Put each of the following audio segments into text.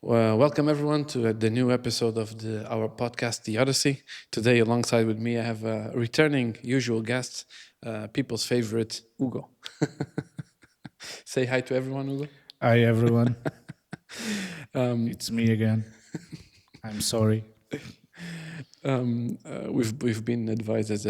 Well, welcome everyone to the new episode of our podcast, The Odyssey. Today, alongside with me, I have a returning usual guest, people's favorite, Hugo. Say hi to everyone, Hugo. Hi everyone, it's me again. I'm sorry. We've been advised as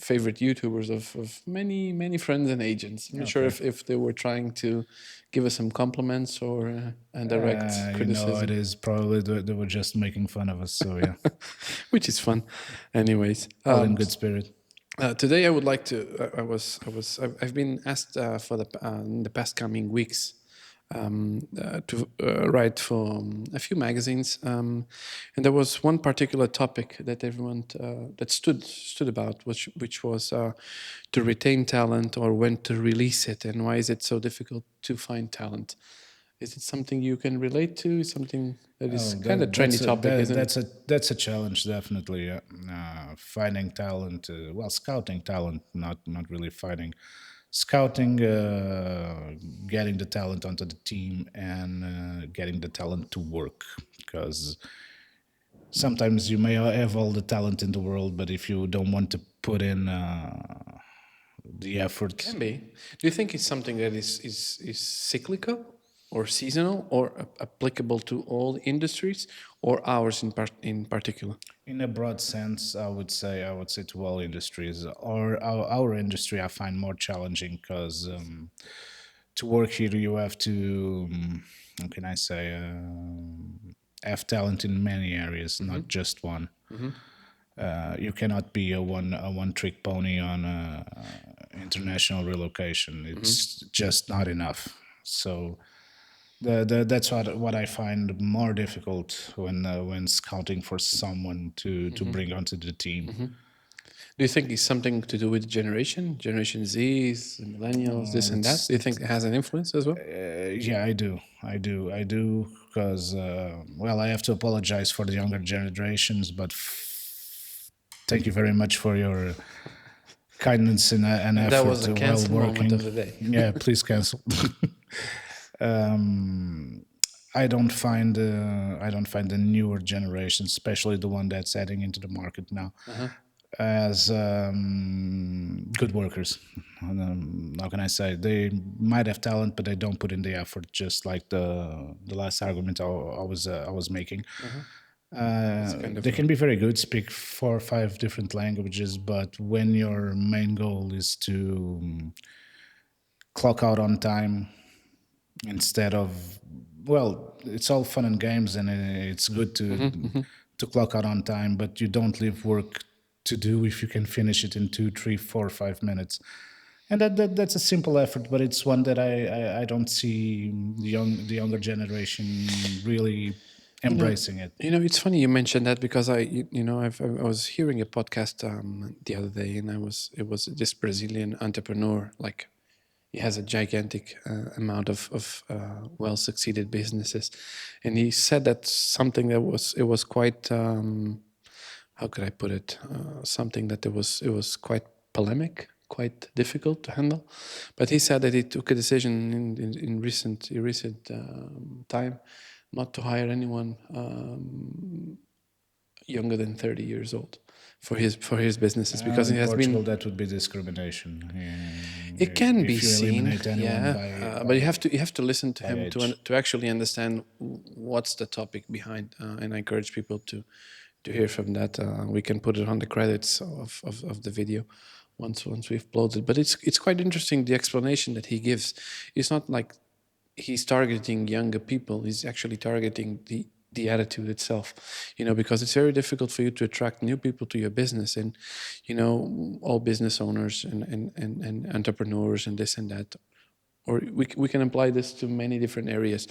favorite YouTubers of many friends and agents. I'm not sure Okay. if they were trying to give us some compliments or a direct It criticism, is probably they were just making fun of us. So yeah, which is fun. Anyways, all in good spirit. today, I would like to. I've been asked for in the past coming weeks to write for a few magazines, and there was one particular topic that everyone that stood about, which was to retain talent or when to release it, and why is it so difficult to find talent? Is it something you can relate to? Something that is Oh, kind of trendy topic, isn't it? that's a challenge, definitely. Yeah. Finding talent, scouting talent, not really finding, scouting, getting the talent onto the team, and getting the talent to work. Because sometimes you may have all the talent in the world, but if you don't want to put in the effort. Can be. Do you think it's something that is cyclical or seasonal or applicable to all industries or ours in particular? In a broad sense, I would say to all industries, or our industry, I find more challenging because to work here, you have to, how can I say, have talent in many areas, not just one. You cannot be a one trick pony on international relocation. It's just not enough. So that's what I find more difficult when scouting for someone to bring onto the team. Do you think it's something to do with Generation Zs, millennials, this and that? It's Do you think it has an influence as well? Yeah, I do because I have to apologize for the younger generations, but thank you very much for your kindness and And that was effort a while cancel moment working. of the day. Yeah, please cancel. um, I don't find the newer generation, especially the one that's heading into the market now, as good workers. How can I say? They might have talent, but they don't put in the effort. Just like the last argument I was making. It's kind of They can be very good, speak 4 or 5 different languages, but when your main goal is to clock out on time instead of, it's all fun and games, and it's good to clock out on time, but you don't leave work to do if you can finish it in 2, 3, 4, 5 minutes. And that's a simple effort, but it's one that I don't see the younger generation really You know, embracing it. it's funny you mentioned that because I was hearing a podcast the other day, and it was this Brazilian entrepreneur. Like, he has a gigantic amount of well succeeded businesses, and he said that something that was quite how could I put it, something that it was quite polemic, quite difficult to handle. But he said that he took a decision in recent time not to hire anyone younger than 30 years old for his businesses because In it has been. Portugal, that would be discrimination. It can be If you seen, eliminate anyone yeah, by but you by, have to listen to by him age. to actually understand what's the topic behind, and I encourage people to hear from that. We can put it on the credits of the video once we've uploaded. But it's quite interesting the explanation that he gives. It's not like he's targeting younger people. He's actually targeting the attitude itself, because it's very difficult for you to attract new people to your business. And all business owners and entrepreneurs and this and that, or we can apply this to many different areas,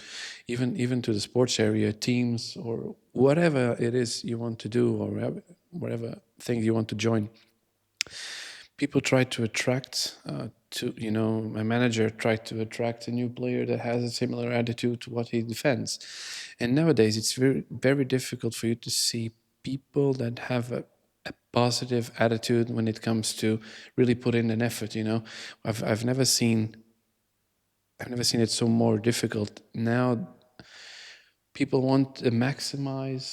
even to the sports area, teams, or whatever it is you want to do, or whatever thing you want to join. People try to attract a manager tried to attract a new player that has a similar attitude to what he defends. And nowadays it's very difficult for you to see people that have a positive attitude when it comes to really put in an effort. I've never seen it so more difficult now. people want to maximize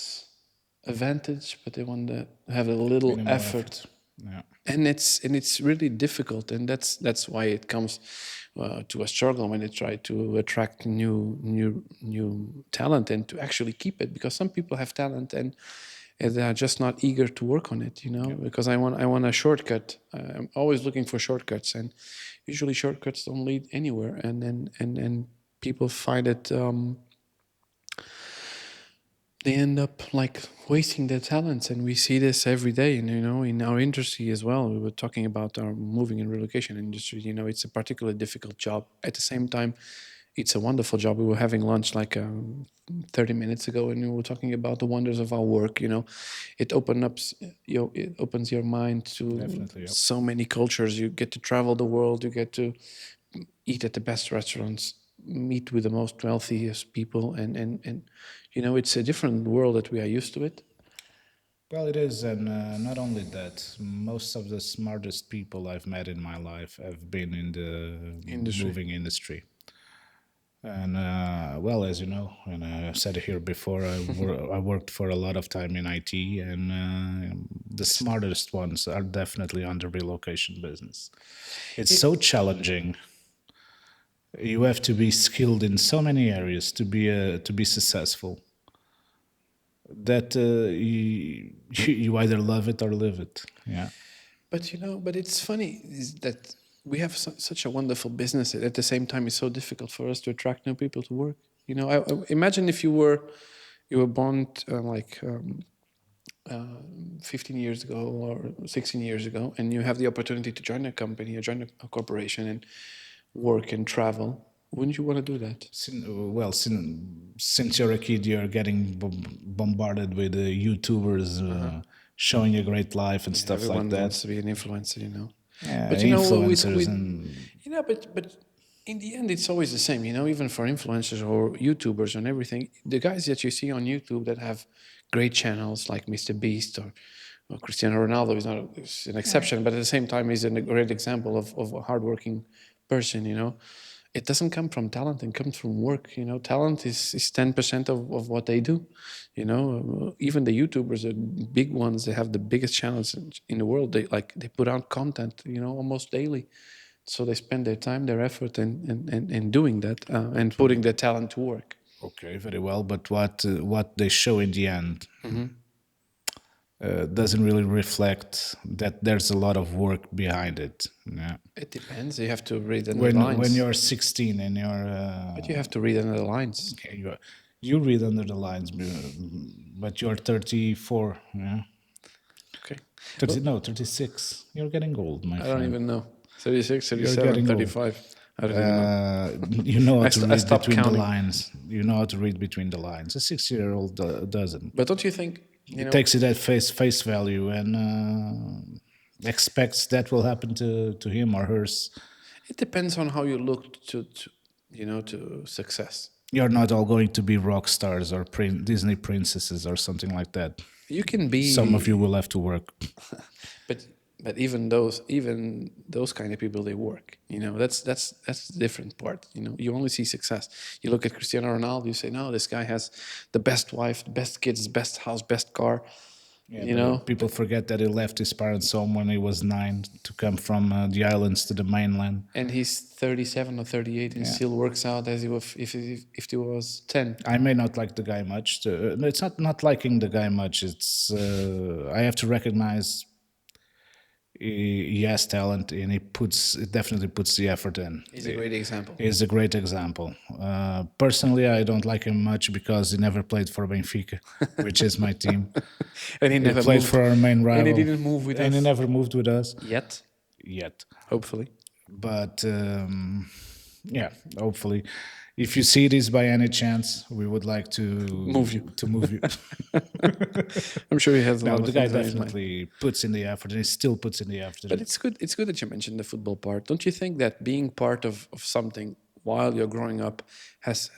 advantage, but they want to have a little Minimal effort, effort. Yeah. and it's really difficult, and that's why it comes to a struggle when they try to attract new talent and to actually keep it, because some people have talent and they are just not eager to work on it, Yep. because I want a shortcut. I'm always looking for shortcuts, and usually shortcuts don't lead anywhere, and people find it, they end up like wasting their talents, and we see this every day, and in our industry as well. We were talking about our moving and relocation industry. It's a particularly difficult job. At the same time, it's a wonderful job. We were having lunch like 30 minutes ago, and we were talking about the wonders of our work. It opens your mind to Definitely. Yep. so many cultures. You get to travel the world, you get to eat at the best restaurants, meet with the most wealthiest people, and it's a different world that we are used to it. Well, it is, and not only that, most of the smartest people I've met in my life have been in the Industry. moving industry. And well, as you know, and I've said it here before, I worked for a lot of time in IT, and the smartest ones are definitely on the relocation business. It's It, so challenging. You have to be skilled in so many areas to be successful. That you either love it or live it. Yeah. but it's funny is that we have such a wonderful business. At the same time, it's so difficult for us to attract new people to work. I imagine if you were born 15 years ago or 16 years ago, and you have the opportunity to join a company or join a corporation and work and travel. Wouldn't you want to do that? Well, since you're a kid, you're getting bombarded with YouTubers showing a great life and Yeah, stuff like everyone that. wants to be an influencer. Yeah, But influencers and but in the end, it's always the same. Even for influencers or YouTubers and everything, the guys that you see on YouTube that have great channels like Mr. Beast or Cristiano Ronaldo is an exception, but at the same time, he's a great example of a hardworking person. It doesn't come from talent; it comes from work. Talent is 10% of what they do. Even the YouTubers, the big ones, they have the biggest channels in the world. They put out content, almost daily. So they spend their time, their effort, in doing that and putting their talent to work. okay, very well. But what they show in the end doesn't really reflect that there's a lot of work behind it. Yeah. It depends. You have to read under the When lines. you're 16 and you're But you have to read under the lines. okay, you read under the lines, but you're 34. Yeah. Okay. 30, Well, no, 36. You're getting old, my I don't friend. even know. 36, You're 37, getting old. 35. I don't even know. You know how to I read stopped between the counting. lines. You know how to read between the lines. A 6-year-old doesn't. But don't you think, It takes it at face value and expects that will happen to him or hers. it depends on how you look to success. You're not all going to be rock stars or Disney princesses or something like that. You can Some of you be, will have to work. but even those kind of people, they work. That's the different part. You only see success. You look at Cristiano Ronaldo, you say, no, this guy has the best wife, the best kids, best house, best car. Yeah, but people forget that he left his parents' home when he was 9 to come from the islands to the mainland. And he's 37 or 38 and Yeah. still works out as if he was 10. I may not like the guy much. It's not liking the guy much. It's I have to recognize he has talent and it definitely puts the effort in. He's a great example. He's a great example. Personally, I don't like him much because he never played for Benfica, which is my team. And he He never played moved. for our main rival. And he didn't move with and us he never moved with us yet, yet. hopefully. But yeah, hopefully, if you see this by any chance, we would like to Move you. To move you. I'm sure he has a No, lot of the guy things on his mind. definitely puts in the effort, and he still puts in the effort. But it's good. It's good that you mentioned the football part. Don't you think that being part of something while you're growing up has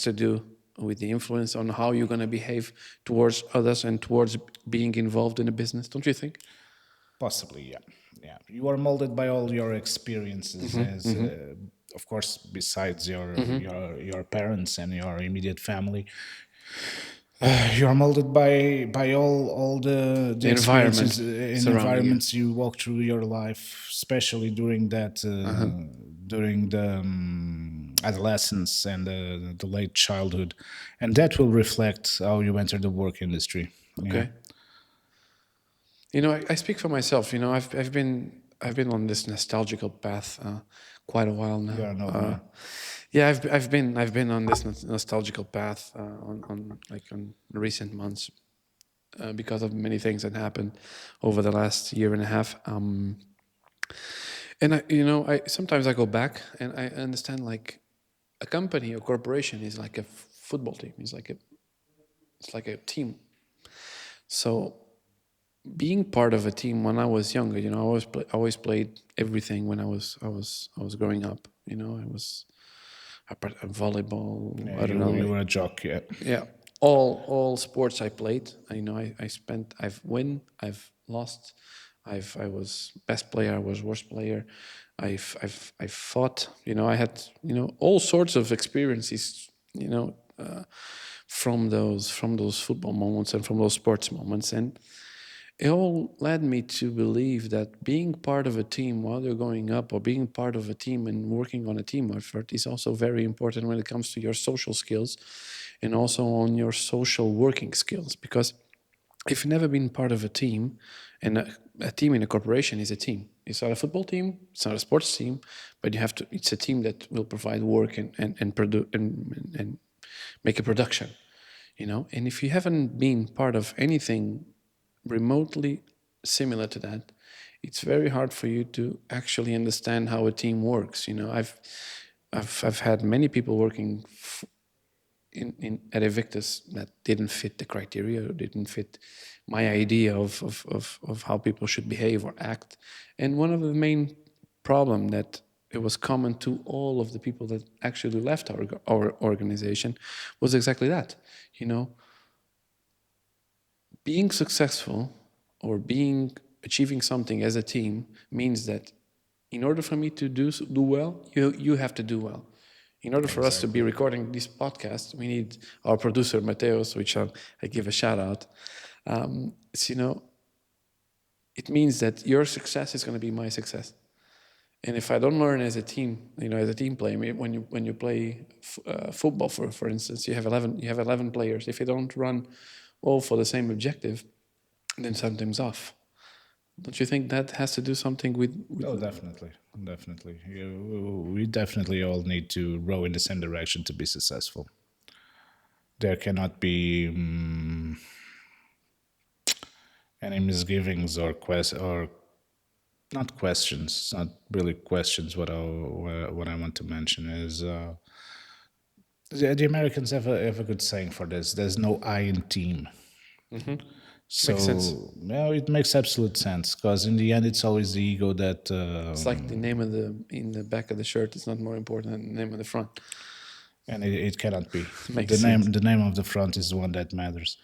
to do with the influence on how you're going to behave towards others and towards being involved in a business? Don't you think? Possibly, yeah, yeah. You are molded by all your experiences, as of course, besides your parents and your immediate family. You are molded by all the The experiences environment and surrounding you. environments you walk through your life, especially during that Uh-huh. during the adolescence and the late childhood, and that will reflect how you enter the work industry. Yeah, Okay. You know, I speak for myself. You know, I've been on this nostalgical path quite a while you're now. an old man. Yeah, I've been on this nostalgical path on recent months because of many things that happened over the last year and a half. And you know, I sometimes I go back and I understand like a company or corporation is like a football team. It's like a team. So being part of a team when I was younger, you know, always played everything when I was growing up. You know, I played volleyball. Yeah, I don't know, you like were a jock. Yeah, yeah, all sports I played. You know, I spent. I've win. I've lost. I was best player. I was worst player. I fought. You know, I had all sorts of experiences. You know, from those football moments and from those sports moments, and it all led me to believe that being part of a team while you're going up or being part of a team and working on a team effort is also very important when it comes to your social skills and also on your social working skills. Because if you've never been part of a team, and a team in a corporation is a team. It's not a football team, it's not a sports team, but you have to. It's a team that will provide work and produce and make a production. You know, and if you haven't been part of anything remotely similar to that, it's very hard for you to actually understand how a team works. You know, I've had many people working in at Invictus that didn't fit the criteria, or didn't fit my idea of how people should behave or act. And one of the main problem that it was common to all of the people that actually left our organization was exactly that. You know, being successful or being achieving something as a team means that in order for me to do well, you have to do well. In order for us to be exactly. recording this podcast, we need our producer Mateos, which I give a shout out. You know, it means that your success is going to be my success. And if I don't learn as a team, you know, as a team player, when you play football, for instance, you have 11 players. If you don't run all for the same objective, then something's off. Don't you think that has to do something with Oh, definitely, definitely. We definitely all need to row in the same direction to be successful. There cannot be any misgivings or not questions, not really questions. What I want to mention is the Americans have a good saying for this. There's no I in team. makes sense? So it makes absolute sense because in the end, it's always the ego that It's like the name of the in the back of the shirt is not more important than the name of the front. and it cannot be. Makes sense. The name of the front is the one that matters.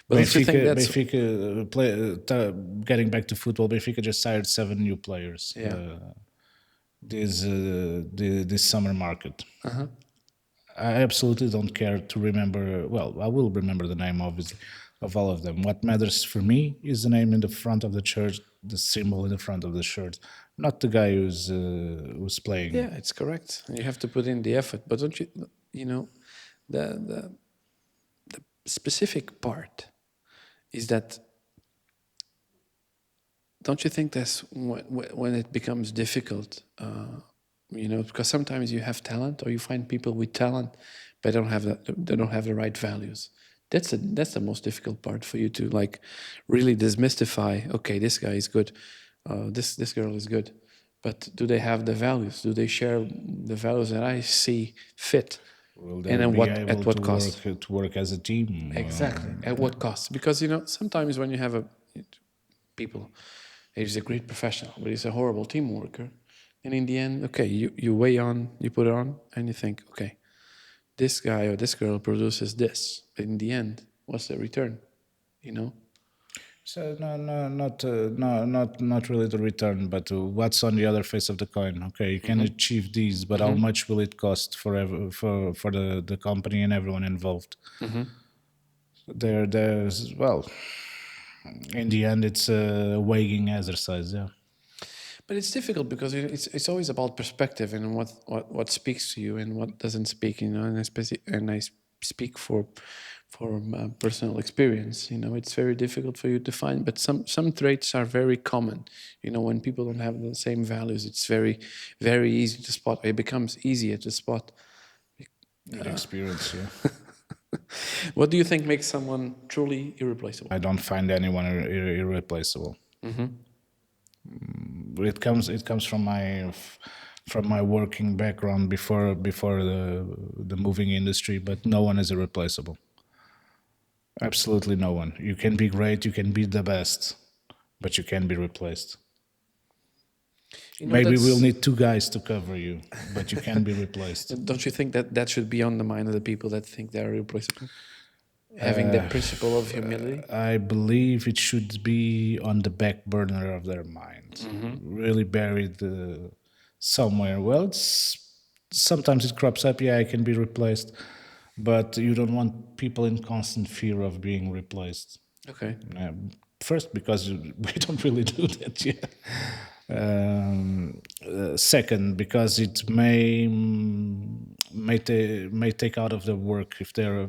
But don't you think that's Benfica getting back to football. Benfica just hired 7 new players yeah? this summer market. I absolutely don't care to remember. Well, I will remember the name, obviously, of all of them. What matters for me is the name in the front of the shirt, the symbol in the front of the shirt, not the guy who's playing. Yeah, it's correct. You have to put in the effort. But don't you? You know, the specific part is that don't you think that's when it becomes difficult? You know, because sometimes you have talent, or you find people with talent, but they don't have the right values. That's the most difficult part for you to like really demystify. Okay, this guy is good, this girl is good, but do they have the values? Do they share the values that I see fit? Will And they then be what able at what cost? to work as a team? Exactly, at what cost? Because you know sometimes when you have a people. He's a great professional, but he's a horrible team worker. And in the end, okay, you weigh on, you put it on, and you think, okay, this guy or this girl produces this. But in the end, what's the return? You know? So not really the return, but what's on the other face of the coin? Okay, you can achieve these, but how much will it cost for the company and everyone involved? there's well, in the end, it's a weighing exercise. Yeah, But it's difficult because it's always about perspective and what speaks to you and what doesn't speak. And I speak for personal experience. It's very difficult for you to find, but some traits are very common. When people don't have the same values, it's very easy to spot. It becomes easier to spot. with experience. Yeah, What do you think makes someone truly irreplaceable? I don't find anyone irreplaceable. It comes from my working background before the moving industry, but no one is irreplaceable. Absolutely no one. You can be great, you can be the best, but you can be replaced. Maybe we'll That's. need two guys to cover you, but you can be replaced. Don't you think that that should be on the mind of the people that think they are irreplaceable? Having the principle of humility. I believe it should be on the back burner of their mind, really buried somewhere. Well, sometimes it crops up. Yeah, I can be replaced, but you don't want people in constant fear of being replaced. Okay. Uh, First, because we don't really do that yet. Second, because it may take out of their work if they're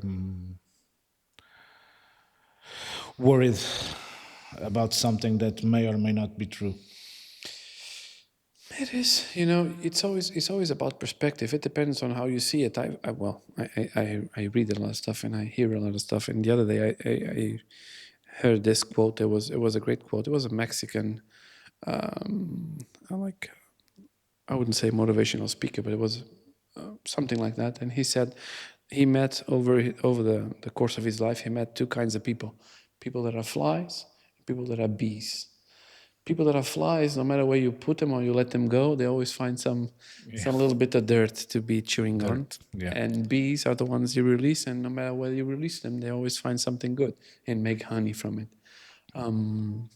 worried about something that may or may not be true. It is, it's always about perspective. It depends on how you see it. I read a lot of stuff and I hear a lot of stuff. And the other day, I heard this quote. It was a great quote. It was a Mexican, I like, I wouldn't say motivational speaker, but it was something like that. And he said he met over the course of his life, he met two kinds of people that are flies, people that are bees. People that are flies, no matter where you put them or you let them go, they always find some little bit of dirt to be chewing on. Dirt, yeah. And bees are the ones you release, and no matter where you release them, they always find something good and make honey from it. And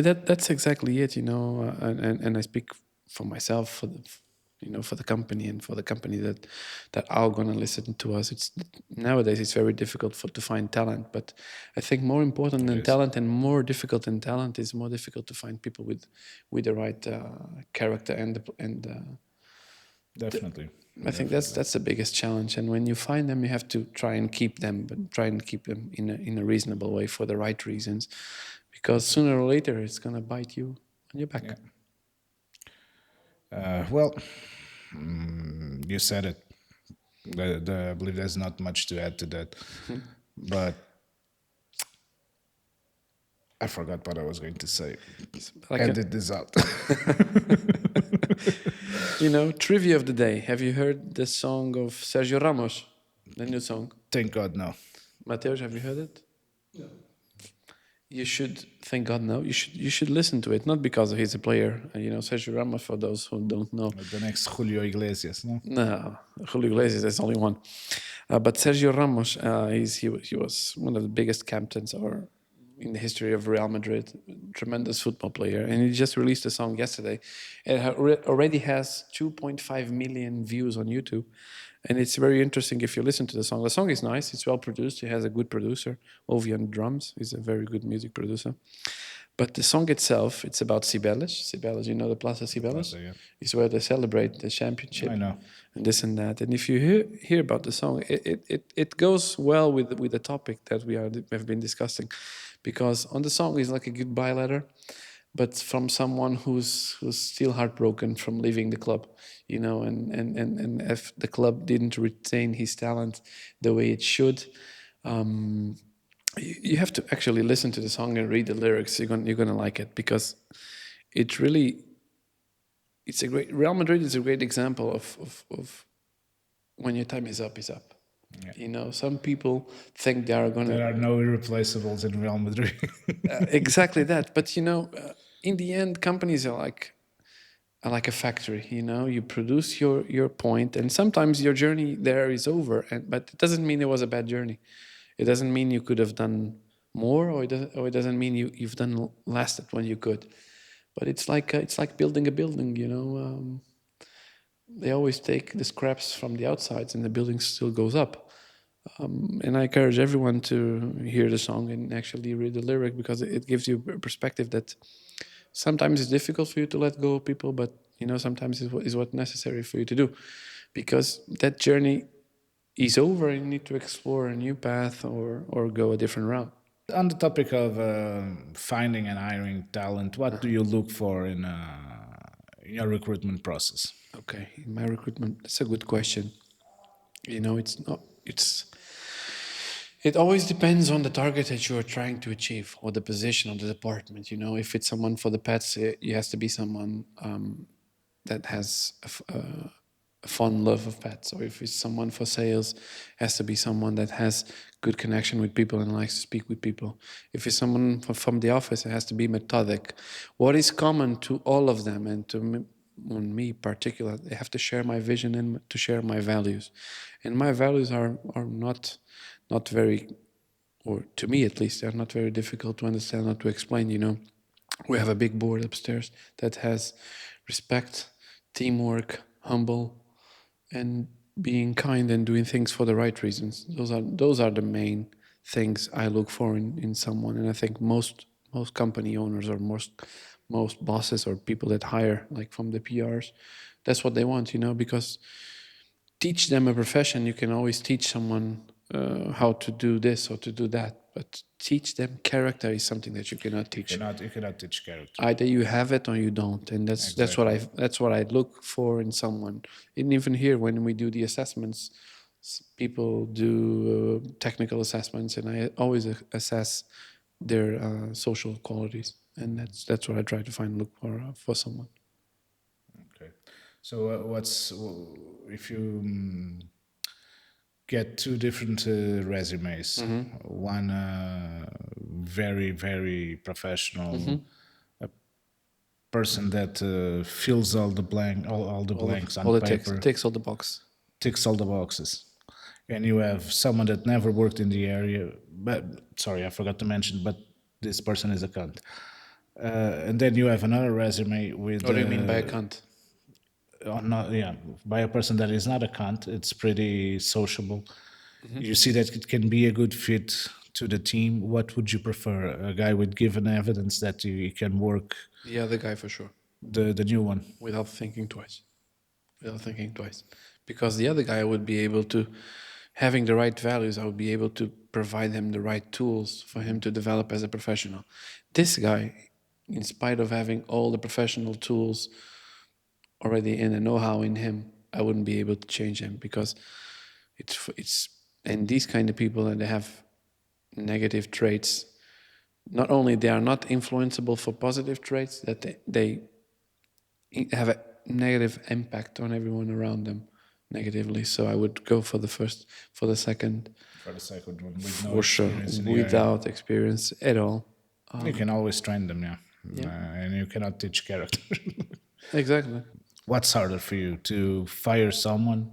that's exactly it, and I speak for myself, for the company and for the company that are going to listen to us. It's nowadays it's very difficult to find talent, but I think more important It than is. talent and more difficult than talent is more difficult to find people with the right character Definitely. I think that's the biggest challenge. And when you find them, you have to try and keep them, but try and keep them in a reasonable way for the right reasons, because sooner or later it's gonna bite you on your back. Yeah. Well, you said it. I believe there's not much to add to that, but I forgot what I was going to say. Like Edit this out. trivia of the day. Have you heard the song of Sergio Ramos, the new song? Thank God, no. Mateus, have you heard it? You should, thank God, no. You should listen to it, not because he's a player. Sergio Ramos, for those who don't know. The next Julio Iglesias, no? No, Julio Iglesias, there's only one. But Sergio Ramos, he was one of the biggest captains or in the history of Real Madrid, tremendous football player. And he just released a song yesterday. It already has 2.5 million views on YouTube. And it's very interesting if you listen to the song. The song is nice. It's well produced. He has a good producer, Ovi on drums. He's a very good music producer. But the song itself, it's about Cibeles. Cibeles, the Plaza Cibeles? Plaza, yeah. Is where they celebrate the championship. I know. And this and that. And if you hear about the song, it goes well with the topic that we have been discussing. Because on the song is like a goodbye letter, but from someone who's still heartbroken from leaving the club, and if the club didn't retain his talent the way it should, you have to actually listen to the song and read the lyrics. You're gonna like it because it really, it's a great, Real Madrid is a great example of when your time is up, is up. Yeah. Some people think they are gonna There are no irreplaceables in Real Madrid. exactly that. But in the end, companies are like a factory. You produce your point, and sometimes your journey there is over. But it doesn't mean it was a bad journey. It doesn't mean you could have done more, or it doesn't mean you've done less than when you could. But it's like building a building. They always take the scraps from the outsides, and the building still goes up. And I encourage everyone to hear the song and actually read the lyric, because it gives you a perspective that sometimes it's difficult for you to let go of people, but sometimes is what necessary for you to do, because that journey is over and you need to explore a new path, or go a different route. On the topic of finding and hiring talent, what do you look for in your recruitment process? Okay, in my recruitment, that's a good question. It's not. It always depends on the target that you are trying to achieve, or the position of the department. If it's someone for the pets, it has to be someone that has a fond love of pets. Or if it's someone for sales, it has to be someone that has good connection with people and likes to speak with people. If it's someone from the office, it has to be methodic. What is common to all of them, and to me, on me particular, they have to share my vision and to share my values. And my values are not very, or to me at least, they're not very difficult to understand or to explain. We have a big board upstairs that has respect, teamwork, humble, and being kind, and doing things for the right reasons. Those are the main things I look for in someone. And I think most company owners, or most bosses, or people that hire, like from the PRs, that's what they want. Because teach them a profession, you can always teach someone how to do this or to do that, but teach them character is something that you cannot teach. You cannot teach character. Either you have it or you don't, and Exactly. that's what I look for in someone. And even here, when we do the assessments, people do technical assessments, and I always assess their social qualities, and that's what I try to find, look for someone. Okay. So, if you get two different resumes, one very very professional, a person that fills all the blanks on All it takes, paper, takes all the box. ticks all the boxes, and you have someone that never worked in the area. But sorry, I forgot to mention, but this person is a cunt. And then you have another resume with What do you mean by a cunt? not, yeah, by a person that is not a cunt. It's pretty sociable. You see that it can be a good fit to the team. What would you prefer? A guy with given evidence that he can work, The other guy, for sure, the new one? without thinking twice. Without thinking twice. Because the other guy would be able to, having the right values, I would be able to provide him the right tools for him to develop as a professional. This guy, in spite of having all the professional tools already in the know-how in him, I wouldn't be able to change him, because it's and these kind of people, and they have negative traits. Not only they are not influenceable for positive traits, that they have a negative impact on everyone around them negatively. So I would go for the second, For the second one, with no for sure, experience in the area. without experience at all. You can always train them, yeah. Yeah, And you cannot teach character. exactly. What's harder for you, to fire someone,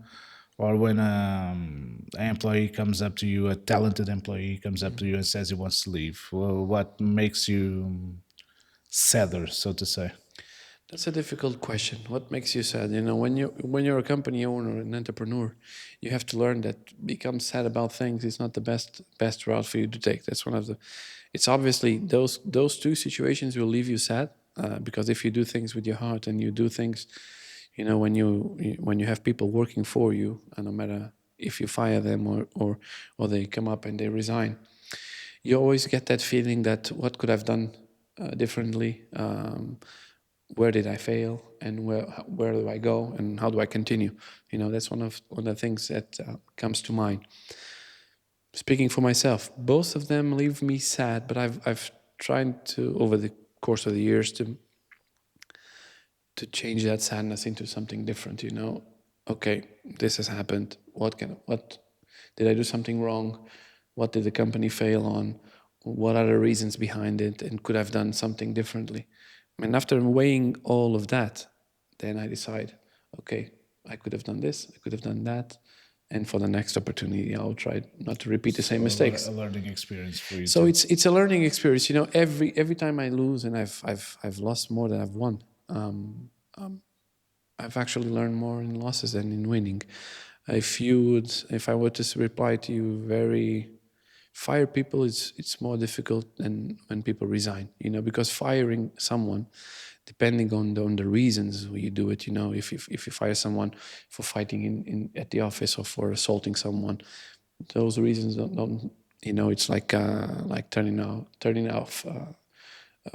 or when an employee comes up to you, a talented employee comes up to you and says he wants to leave? Well, what makes you sadder, so to say? That's a difficult question. What makes you sad? When you're a company owner, an entrepreneur, you have to learn that become sad about things is not the best route for you to take. That's one of the. It's obviously those two situations will leave you sad, because if you do things with your heart, and you do things, when you have people working for you, and no matter if you fire them, or they come up and they resign, you always get that feeling that what could I've done differently. Where did I fail, and where do I go, and how do I continue? That's one of the things that comes to mind. Speaking for myself, both of them leave me sad, but I've tried to, over the course of the years, to change that sadness into something different. Okay, this has happened. What did I do something wrong? What did the company fail on? What are the reasons behind it? And could I've done something differently? And after weighing all of that, then I decide, okay, I could have done this, I could have done that, and for the next opportunity, I'll try not to repeat the same So mistakes. a learning experience for you So too. it's a learning experience. Every time I lose, and I've lost more than I've won. I've actually learned more in losses than in winning. If I were to reply to you very, fire people is it's more difficult than when people resign, because firing someone, depending on the reasons you do it, if you fire someone for fighting at the office or for assaulting someone, those reasons don't it's like turning off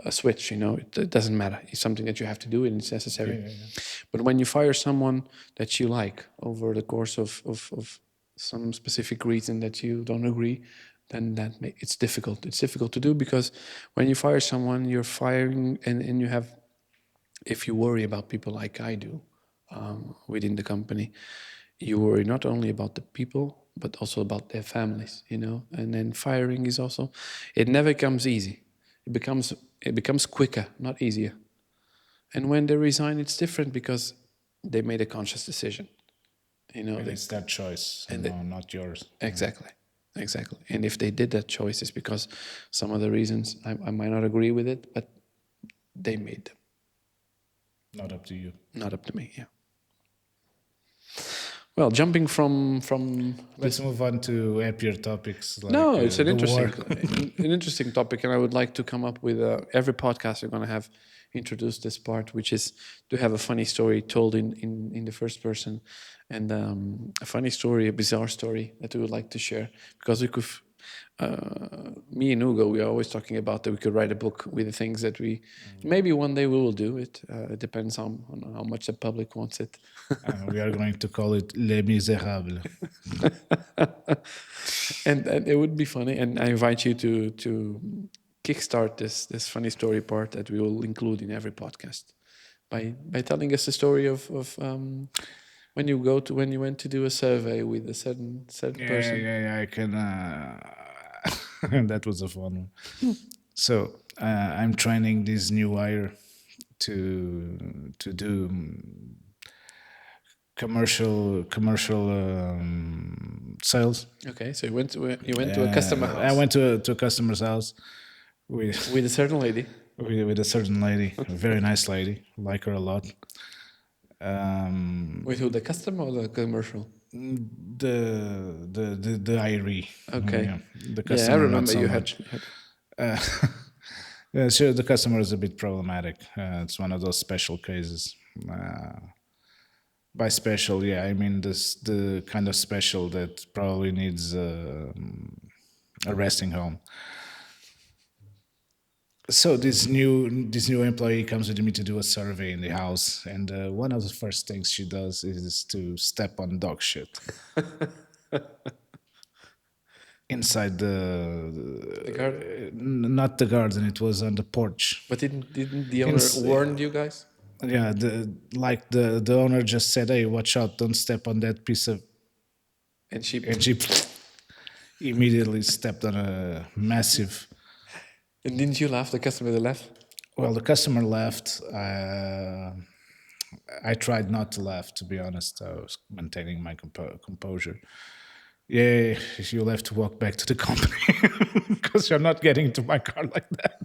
a switch. It doesn't matter. It's something that you have to do and it's Yeah, necessary. yeah, yeah. But when you fire someone that you like over the course of some specific reason that you don't agree, then it's difficult. It's difficult to do because when you fire someone, you're firing, and you have, if you worry about people like I do, within the company, you worry not only about the people but also about their families. And then firing is also, it never comes easy. It becomes quicker, not easier. And when they resign, it's different because they made a conscious decision. And They it's their choice, and they, no, not yours. exactly, exactly. And if they did that choice, it's because some of the reasons I might not agree with it, but they made them, Not up to you. not up to me. Yeah. Well, jumping from Let's this. move on to happier topics like No, it's an the war. interesting topic, and I would like to come up with every podcast we're going to have introduce this part, which is to have a funny story told in the first person, and a funny story, a bizarre story that we would like to share, because we could. Me and Hugo, we are always talking about that we could write a book with the things that we. Maybe one day we will do it. It depends on how much the public wants it. We are going to call it Les Miserables. And it would be funny. And I invite you to kickstart this funny story part that we will include in every podcast by telling us the story of when you went to do a survey with a certain Yeah, person. yeah, yeah. I can. That was a fun one. So I'm training this new hire to do commercial sales. Okay, so you went to a customer I house went to a customer's house with with a certain lady. with a certain lady, a very nice lady, like her a lot. With who, the customer or the commercial? The IRE, Okay. yeah, the Yeah, I customer not remember so you had. much. Uh, yeah, sure, the customer is a bit problematic. It's one of those special cases. By special, yeah, I mean the kind of special that probably needs a resting home. So this new employee comes with me to do a survey in the house, and one of the first things she does is to step on dog shit inside The garden. not the garden. It was on the porch. But didn't the owner Ins- warn you guys? yeah, the owner just said, "Hey, watch out! Don't step on that piece of," And she and she immediately stepped on a massive. and didn't you laugh? The customer that laughed. Well, the customer left. I tried not to laugh, to be honest. I was maintaining my composure. Yeah, you'll have to walk back to the company because you're not getting into my car like that.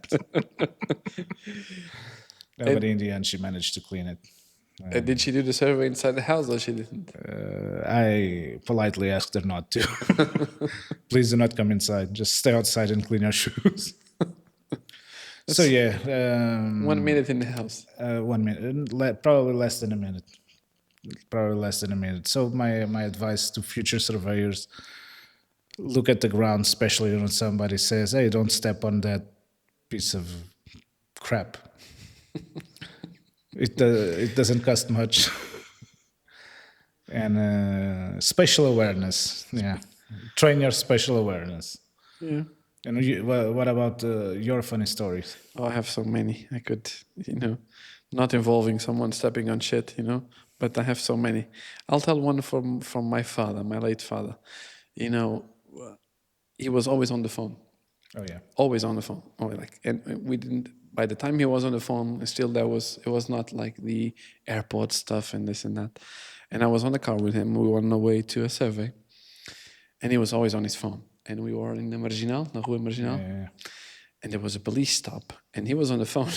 No, but And, in the end, she managed to clean it. and did she do the survey inside the house or she didn't? I politely asked her not to. Please do not come inside. Just stay outside and clean your shoes. So yeah, 1 minute in the house. 1 minute, probably less than a minute. Probably less than a minute. So my advice to future surveyors: look at the ground, especially when somebody says, "Hey, don't step on that piece of crap." It doesn't cost much, and spatial awareness. Yeah, train your spatial awareness. Yeah. And what about your funny stories? Oh, I have so many. I could, not involving someone stepping on shit, but I have so many. I'll tell one from my father, my late father. You know, he was always on the phone. Oh yeah, Always on the phone. Always and we didn't. By the time he was on the phone, still it was not like the airport stuff and this and that. And I was on the car with him. We were on the way to a survey, and he was always on his phone. And we were in the Marginal, na Rua Marginal, yeah. and there was a police stop, and he was on the phone.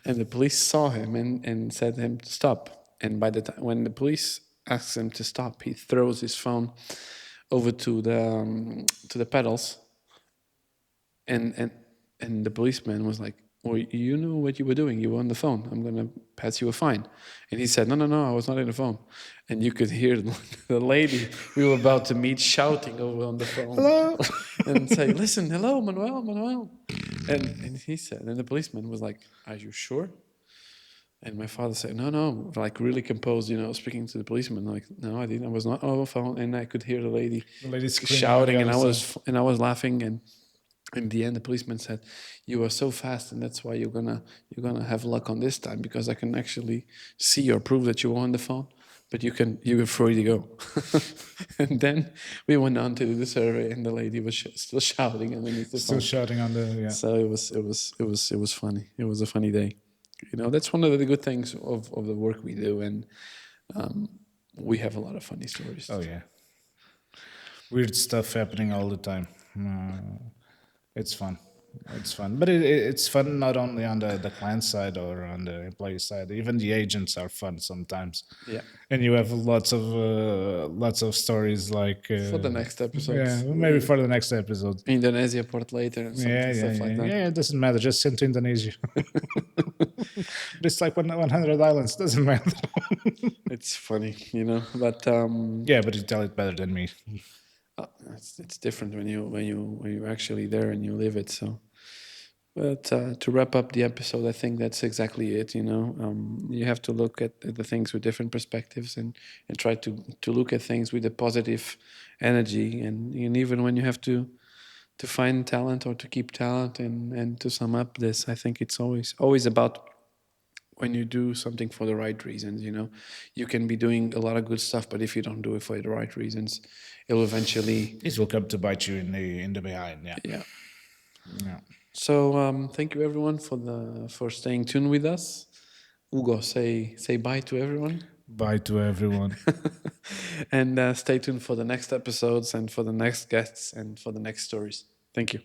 And the police saw him and said to him to stop. And by the time when the police asks him to stop. He throws his phone over to the pedals, and and and the policeman was like, "Well, you know what you were doing. You were on the phone. I'm gonna pass you a fine." And he said, "No, no, no. I was not in the phone." And you could hear the lady we were about to meet shouting over on the phone Hello. and say, "Listen, hello, Manuel, Manuel." And he said, and the policeman was like, "Are you sure?" And my father said, "No, no," like really composed, speaking to the policeman, like, "No, I didn't. I was not on the phone." And I could hear the lady The lady screaming on the shouting, and other side. I was laughing. And in the end, the policeman said, "You are so fast, and that's why you're gonna have luck on this time, because I can actually see or prove that you were on the phone, but you're free to go." And then we went on to do the survey, and the lady was still shouting underneath the Still phone. shouting on the, yeah. So it was funny. It was a funny day. That's one of the good things of the work we do, and we have a lot of funny stories. Oh yeah. Weird stuff happening all the time. It's fun. It's fun, but it's fun not only on the client side or on the employee side. Even the agents are fun sometimes, Yeah. and you have lots of stories like For the next yeah, episodes, maybe for the next episode. Indonesia port later and Yeah, something yeah, stuff yeah, like that. yeah. It doesn't matter. Just send to Indonesia. But it's like 100 islands. Doesn't matter. It's funny, but Yeah, but you tell it better than me. it's different when you're actually there and you live it. So, but to wrap up the episode, I think that's exactly it. You have to look at the things with different perspectives, and try to look at things with a positive energy, and even when you have to find talent or to keep talent, and to sum up this, I think it's always about when you do something for the right reasons. You can be doing a lot of good stuff, but if you don't do it for the right reasons, it'll eventually. This will come to bite you in the behind. Yeah, Yeah. yeah. So thank you everyone for staying tuned with us. Hugo, say bye to everyone. Bye to everyone. And stay tuned for the next episodes, and for the next guests, and for the next stories. Thank you.